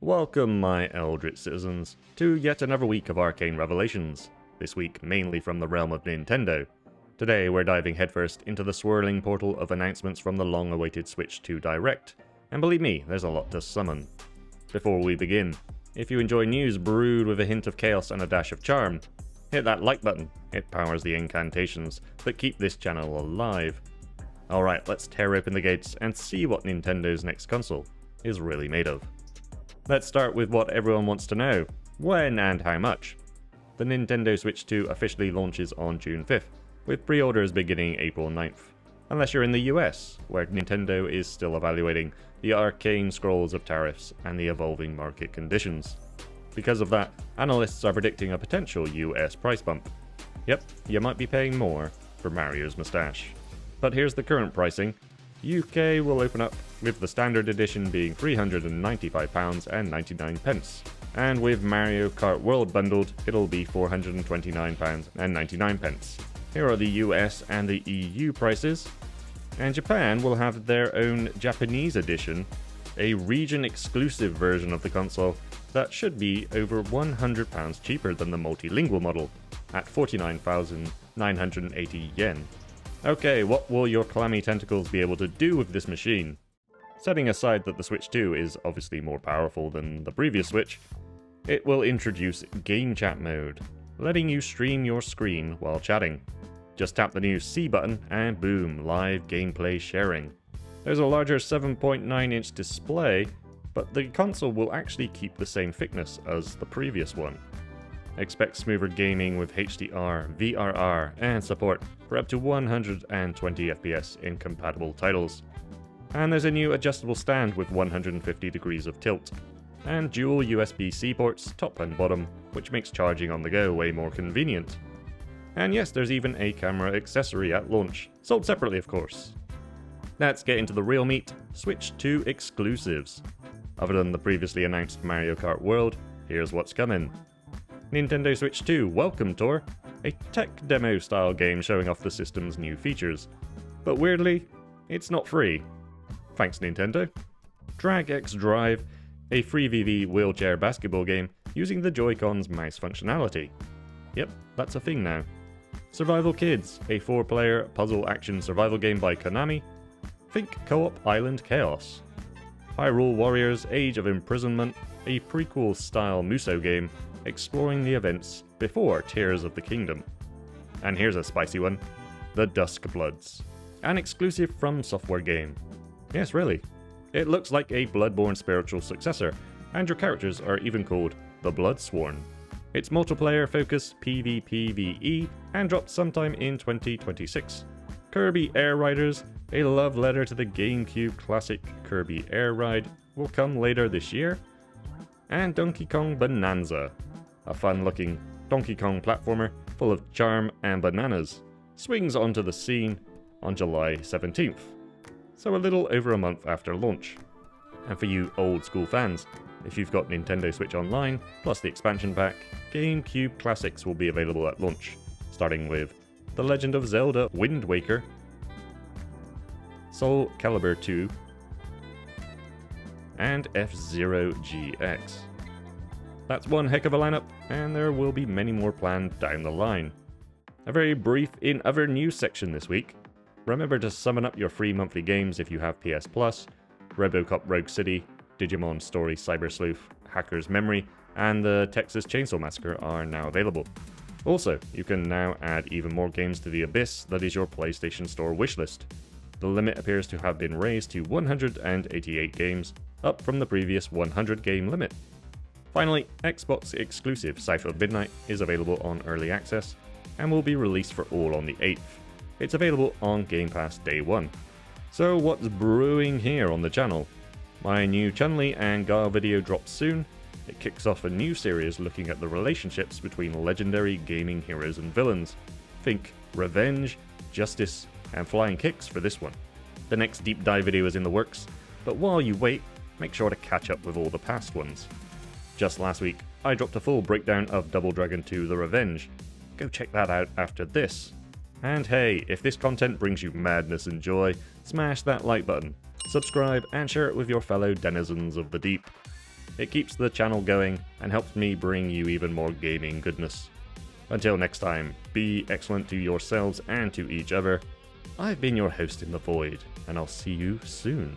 Welcome, my eldritch citizens, to yet another week of arcane revelations, this week mainly from the realm of Nintendo. Today we're diving headfirst into the swirling portal of announcements from the long-awaited Switch 2 Direct, and believe me, there's a lot to summon. Before we begin, if you enjoy news brewed with a hint of chaos and a dash of charm, hit that like button, it powers the incantations that keep this channel alive. Alright, let's tear open the gates and see what Nintendo's next console is really made of. Let's start with what everyone wants to know: when and how much? The Nintendo Switch 2 officially launches on June 5th, with pre-orders beginning April 9th. Unless you're in the US, where Nintendo is still evaluating the arcane scrolls of tariffs and the evolving market conditions. Because of that, analysts are predicting a potential US price bump. Yep, you might be paying more for Mario's moustache. But here's the current pricing. UK will open up with the standard edition being £395.99, and with Mario Kart World bundled, it'll be £429.99. Here are the US and the EU prices, and Japan will have their own Japanese edition, a region-exclusive version of the console that should be over £100 cheaper than the multilingual model, at 49,980 yen. Okay, what will your clammy tentacles be able to do with this machine? Setting aside that the Switch 2 is obviously more powerful than the previous Switch, it will introduce Game Chat mode, letting you stream your screen while chatting. Just tap the new C button and boom, live gameplay sharing. There's a larger 7.9-inch display, but the console will actually keep the same thickness as the previous one. Expect smoother gaming with HDR, VRR, and support for up to 120 FPS in compatible titles. And there's a new adjustable stand with 150 degrees of tilt, and dual USB-C ports top and bottom, which makes charging on the go way more convenient. And yes, there's even a camera accessory at launch, sold separately of course. Let's get into the real meat, Switch 2 exclusives. Other than the previously announced Mario Kart World, here's what's coming. Nintendo Switch 2 Welcome Tour, a tech demo style game showing off the system's new features. But weirdly, it's not free. Thanks Nintendo. Drag X Drive, a free VV wheelchair basketball game using the Joy-Con's mouse functionality. Yep, that's a thing now. Survival Kids, a 4-player puzzle action survival game by Konami. Think Co-op Island Chaos. Hyrule Warriors Age of Imprisonment, a prequel style Musou game exploring the events before Tears of the Kingdom. And here's a spicy one, The Dusk Bloods, an exclusive From Software game. Yes, really. It looks like a Bloodborne spiritual successor, and your characters are even called the Bloodsworn. It's multiplayer-focused PvPvE and drops sometime in 2026. Kirby Air Riders, a love letter to the GameCube classic Kirby Air Ride, will come later this year. And Donkey Kong Bonanza, a fun-looking Donkey Kong platformer full of charm and bananas, swings onto the scene on July 17th, so a little over a month after launch. And for you old-school fans, if you've got Nintendo Switch Online, plus the expansion pack, GameCube classics will be available at launch, starting with The Legend of Zelda Wind Waker, Soul Calibur 2, and F-Zero GX. That's one heck of a lineup, and there will be many more planned down the line. A very brief in other news section this week. Remember to summon up your free monthly games if you have PS Plus. RoboCop Rogue City, Digimon Story Cyber Sleuth, Hacker's Memory, and the Texas Chainsaw Massacre are now available. Also, you can now add even more games to the abyss that is your PlayStation Store wishlist. The limit appears to have been raised to 188 games, up from the previous 100 game limit. Finally, Xbox exclusive South of Midnight is available on Early Access, and will be released for all on the 8th. It's available on Game Pass Day 1. So what's brewing here on the channel? My new Chun-Li and Guile video drops soon. It kicks off a new series looking at the relationships between legendary gaming heroes and villains. Think revenge, justice, and flying kicks for this one. The next deep dive video is in the works, but while you wait, make sure to catch up with all the past ones. Just last week, I dropped a full breakdown of Double Dragon 2 The Revenge. Go check that out after this. And hey, if this content brings you madness and joy, smash that like button, subscribe, and share it with your fellow denizens of the deep. It keeps the channel going and helps me bring you even more gaming goodness. Until next time, be excellent to yourselves and to each other. I've been your host in the void, and I'll see you soon.